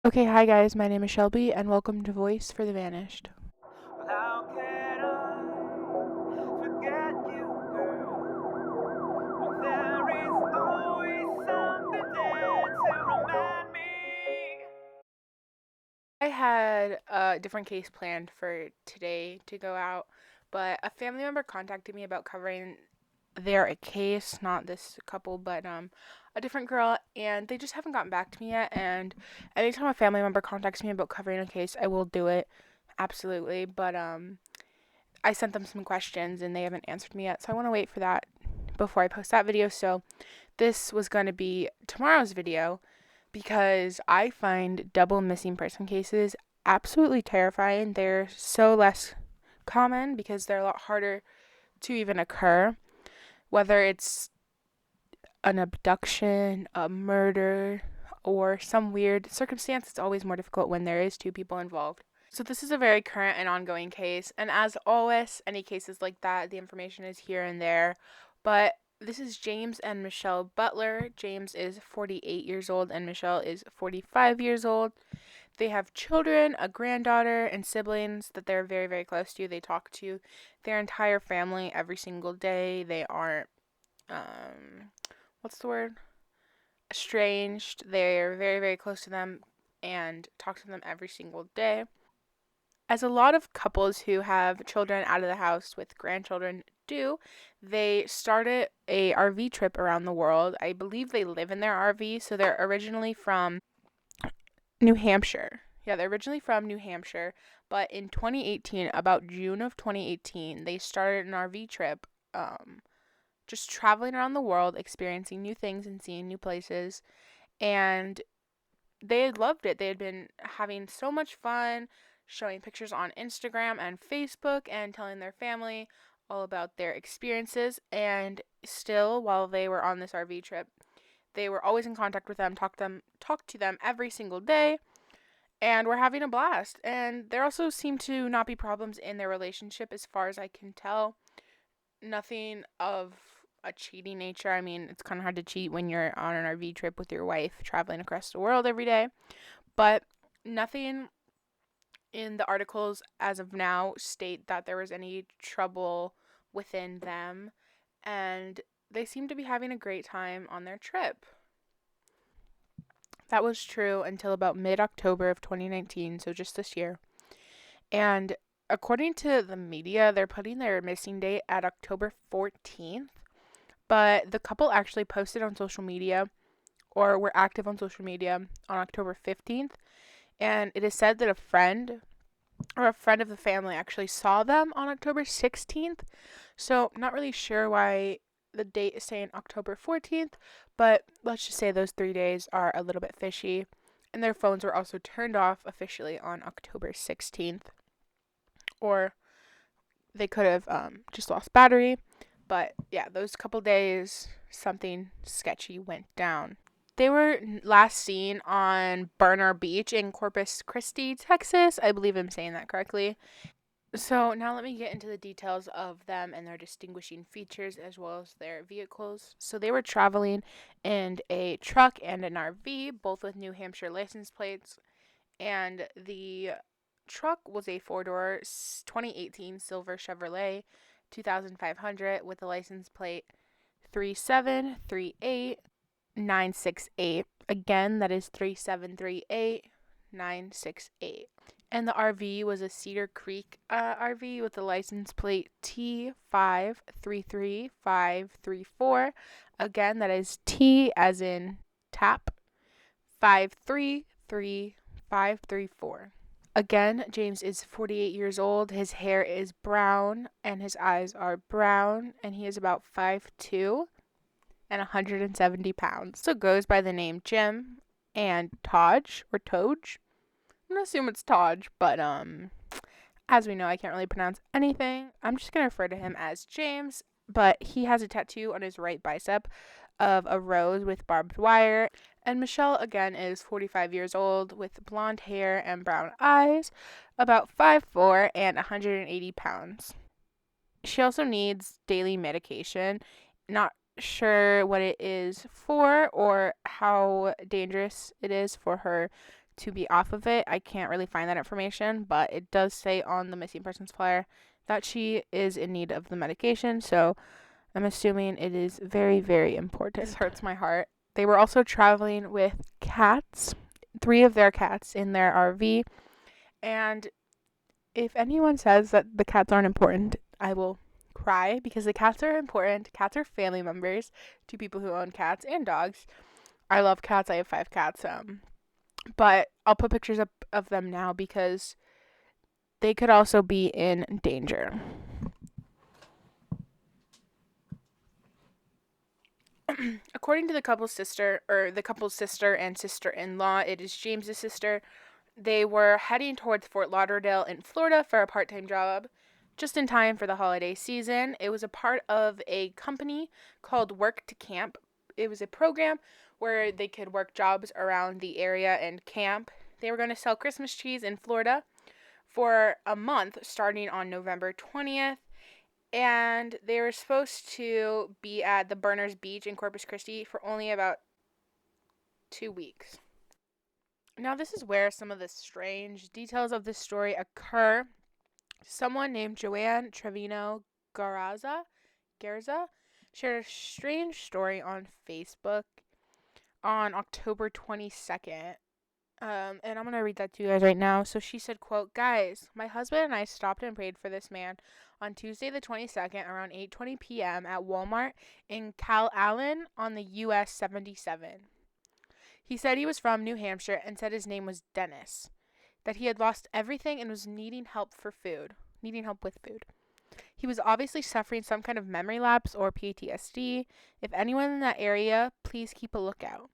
Okay, hi guys, my name is Shelby, and welcome to Voice for the Vanished. Well, how can I forget you, girl? When there is always something there to remind me. I had a different case planned for today to go out, but a family member contacted me about covering their case, not this couple, but a different girl, and they just haven't gotten back to me yet. And anytime a family member contacts me about covering a case, I will do it, absolutely. But I sent them some questions and they haven't answered me yet, so I want to wait for that before I post that video. So this was going to be tomorrow's video because I find double missing person cases absolutely terrifying. They're so less common because they're a lot harder to even occur, whether it's an abduction, a murder, or some weird circumstance. It's always more difficult when there is two people involved. So this is a very current and ongoing case, and as always, any cases like that, the information is here and there. But this is James and Michelle Butler. James is 48 years old and Michelle is 45 years old. They have children, a granddaughter, and siblings that they're very, very close to. They talk to their entire family every single day. They aren't, what's the word? Estranged. They're very, very close to them and talk to them every single day. As a lot of couples who have children out of the house with grandchildren do, they started a RV trip around the world. I believe they live in their RV, so they're originally from New Hampshire. Yeah, they're originally from New Hampshire, but in 2018, about June of 2018, they started an RV trip, just traveling around the world, experiencing new things and seeing new places. And they had loved it. They had been having so much fun, showing pictures on Instagram and Facebook and telling their family all about their experiences. And still, while they were on this RV trip, they were always in contact with them, talked to them every single day, and were having a blast. And there also seemed to not be problems in their relationship as far as I can tell. Nothing of a cheating nature. I mean, it's kind of hard to cheat when you're on an RV trip with your wife traveling across the world every day. But nothing in the articles as of now state that there was any trouble within them, and they seem to be having a great time on their trip. That was true until about mid October of 2019, so just this year. And according to the media, they're putting their missing date at October 14th, but the couple actually posted on social media or were active on social media on October 15th, and it is said that a friend of the family actually saw them on October 16th. So, not really sure why the date is saying October 14th, but let's just say those 3 days are a little bit fishy. And their phones were also turned off officially on October 16th. Or they could have just lost battery. But yeah, those couple days, something sketchy went down. They were last seen on Burner Beach in Corpus Christi, Texas. I believe I'm saying that correctly. So now let me get into the details of them and their distinguishing features as well as their vehicles. So they were traveling in a truck and an RV, both with New Hampshire license plates. And the truck was a four-door 2018 silver Chevrolet 2500 with a license plate 3738968. Again, that is 3738968. And the RV was a Cedar Creek RV with the license plate T533534. Again, that is T as in tap 533534. Again, James is 48 years old. His hair is brown and his eyes are brown, and he is about 5'2" and 170 pounds. So goes by the name Jim and Todge or Toj. I'm gonna assume it's Todge, but as we know, I can't really pronounce anything. I'm just gonna refer to him as James, but he has a tattoo on his right bicep of a rose with barbed wire. And Michelle, again, is 45 years old with blonde hair and brown eyes, about 5'4" and 180 pounds. She also needs daily medication. Not sure what it is for or how dangerous it is for her to be off of it. I can't really find that information, but it does say on the missing persons flyer that she is in need of the medication, so I'm assuming it is very, very important. This hurts my heart. They were also traveling with cats, 3 of their cats in their RV, and if anyone says that the cats aren't important, I will cry, because the cats are important. Cats are family members to people who own cats and dogs. I love cats. I have 5 cats. But I'll put pictures up of them now because they could also be in danger. According to the couple's sister and sister-in-law, it is James's sister. They were heading towards Fort Lauderdale in Florida for a part-time job just in time for the holiday season. It was a part of a company called Work to Camp. It was a program where they could work jobs around the area and camp. They were going to sell Christmas trees in Florida for a month starting on November 20th. And they were supposed to be at the Burners Beach in Corpus Christi for only about 2 weeks. Now, this is where some of the strange details of this story occur. Someone named Joanne Trevino Garza shared a strange story on Facebook on October 22nd. And I'm going to read that to you guys right now. So she said, quote, "Guys, my husband and I stopped and prayed for this man on Tuesday the 22nd around 8:20 p.m. at Walmart in Calallen on the US 77. He said he was from New Hampshire and said his name was Dennis, that he had lost everything and was needing help with food. He was obviously suffering some kind of memory lapse or PTSD. If anyone in that area, please keep a lookout.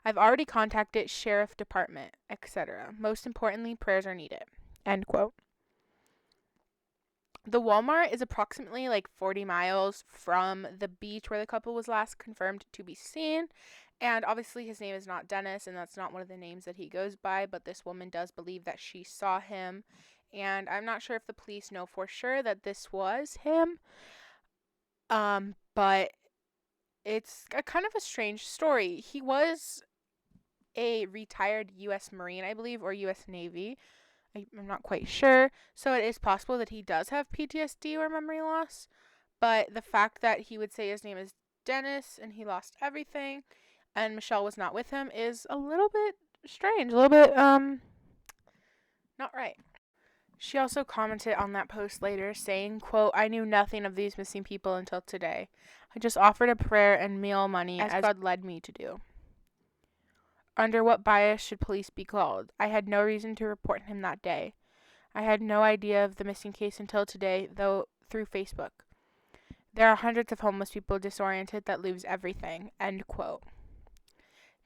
I've already contacted sheriff department, etc. Most importantly, prayers are needed." End quote. The Walmart is approximately 40 miles from the beach where the couple was last confirmed to be seen. And obviously his name is not Dennis, and that's not one of the names that he goes by, but this woman does believe that she saw him. And I'm not sure if the police know for sure that this was him. But it's a kind of a strange story. He was a retired U.S. Marine, I believe, or U.S. Navy. I'm not quite sure. So it is possible that he does have PTSD or memory loss. But the fact that he would say his name is Dennis and he lost everything and Michelle was not with him is a little bit strange. A little bit, not right. She also commented on that post later saying, quote, "I knew nothing of these missing people until today. I just offered a prayer and meal money as God led me to do. Under what bias should police be called? I had no reason to report him that day. I had no idea of the missing case until today, though through Facebook. There are hundreds of homeless people disoriented that lose everything." End quote.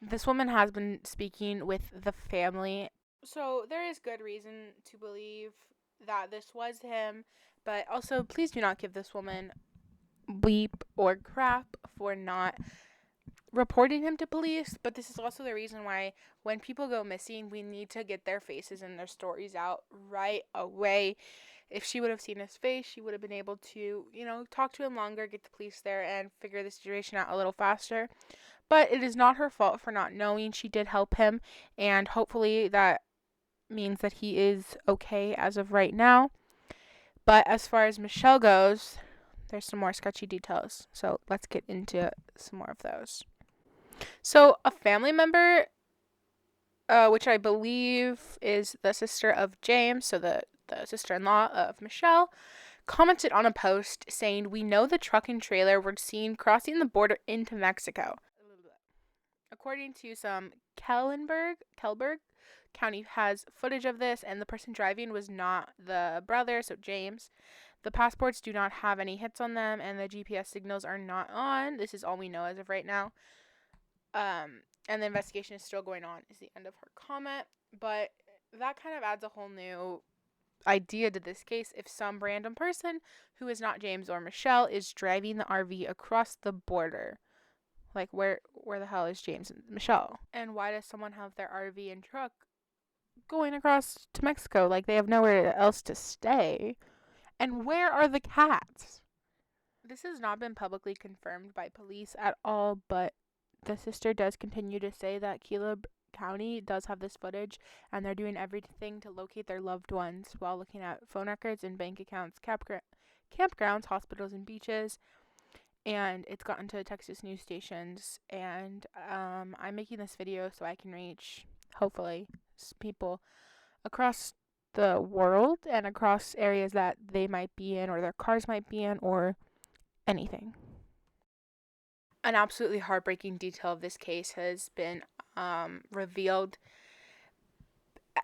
This woman has been speaking with the family. So there is good reason to believe that this was him, but also please do not give this woman bleep or crap for not reporting him to police. But this is also the reason why when people go missing, we need to get their faces and their stories out right away. If she would have seen his face, she would have been able to, talk to him longer, get the police there, and figure the situation out a little faster. But it is not her fault for not knowing. She did help him, and hopefully that means that he is okay as of right now. But as far as Michelle goes, there's some more sketchy details. So let's get into some more of those. So a family member, which I believe is the sister of James, so the sister-in-law of Michelle, commented on a post saying, "We know the truck and trailer were seen crossing the border into Mexico." According to some Kelberg County has footage of this, and the person driving was not the brother, so James. The passports do not have any hits on them, and the GPS signals are not on. This is all we know as of right now. And the investigation is still going on, is the end of her comment. But that kind of adds a whole new idea to this case. If some random person who is not James or Michelle is driving the RV across the border, where the hell is James and Michelle? And why does someone have their RV and truck going across to Mexico? They have nowhere else to stay. And where are the cats? This has not been publicly confirmed by police at all, but the sister does continue to say that County does have this footage, and they're doing everything to locate their loved ones while looking at phone records and bank accounts, campgrounds, hospitals, and beaches. And it's gotten to Texas news stations. And I'm making this video so I can reach, hopefully, people across the world and across areas that they might be in, or their cars might be in, or anything. An absolutely heartbreaking detail of this case has been revealed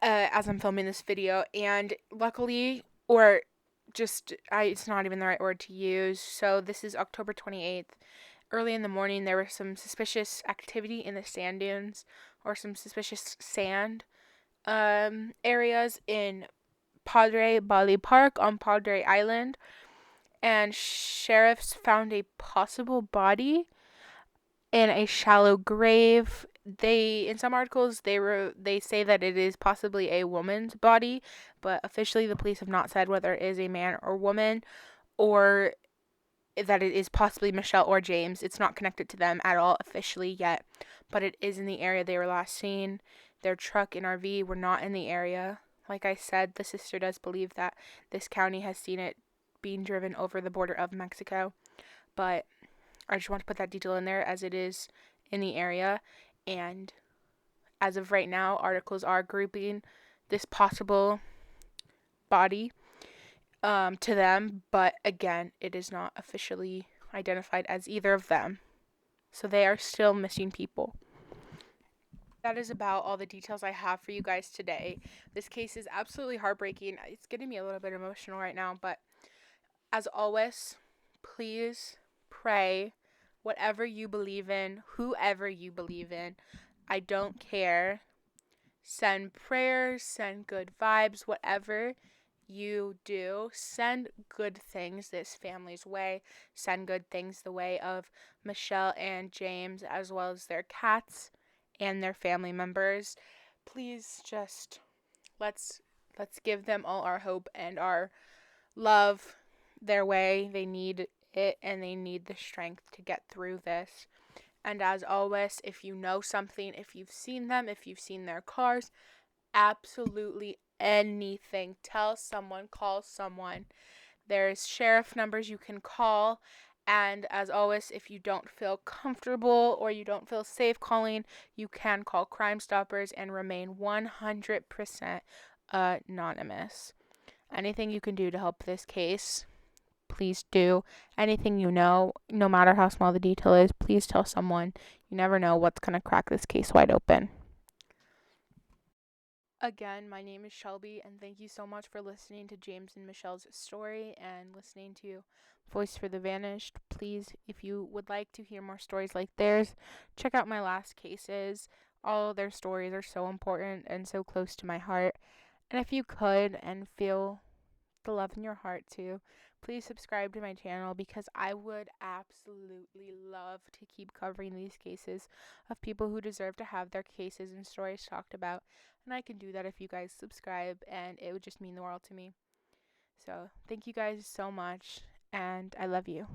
as I'm filming this video, and luckily, or it's not even the right word to use. So this is October 28th. Early in the morning, there was some suspicious activity in the sand dunes, or some suspicious sand areas in Padre Bali Park on Padre Island, and sheriffs found a possible body in a shallow grave. In some articles they say that it is possibly a woman's body, but officially the police have not said whether it is a man or woman, or that it is possibly Michelle or James. It's not connected to them at all officially yet, but it is in the area they were last seen. Their truck and RV were not in the area. Like I said, the sister does believe that this county has seen it being driven over the border of Mexico, but I just want to put that detail in there as it is in the area. And as of right now, articles are grouping this possible body to them, but again, it is not officially identified as either of them. So they are still missing people. That is about all the details I have for you guys today. This case is absolutely heartbreaking. It's getting me a little bit emotional right now, but as always, please pray whatever you believe in, whoever you believe in. I don't care. Send prayers, send good vibes, whatever you do. Send good things this family's way. Send good things the way of Michelle and James, as well as their cats and their family members. Please just let's give them all our hope and our love their way. They need it, and they need the strength to get through this. And as always, if you know something, if you've seen them, if you've seen their cars, absolutely anything, tell someone, call someone. There's sheriff numbers you can call. And as always, if you don't feel comfortable or you don't feel safe calling, you can call Crime Stoppers and remain 100% anonymous. Anything you can do to help this case, please do. Anything you know, no matter how small the detail is, please tell someone. You never know what's going to crack this case wide open. Again, my name is Shelby, and thank you so much for listening to James and Michelle's story and listening to Voice for the Vanished. Please, if you would like to hear more stories like theirs, check out my last cases. All of their stories are so important and so close to my heart. And if you could and feel the love in your heart too, please subscribe to my channel, because I would absolutely love to keep covering these cases of people who deserve to have their cases and stories talked about. And I can do that if you guys subscribe, and it would just mean the world to me. So thank you guys so much, and I love you.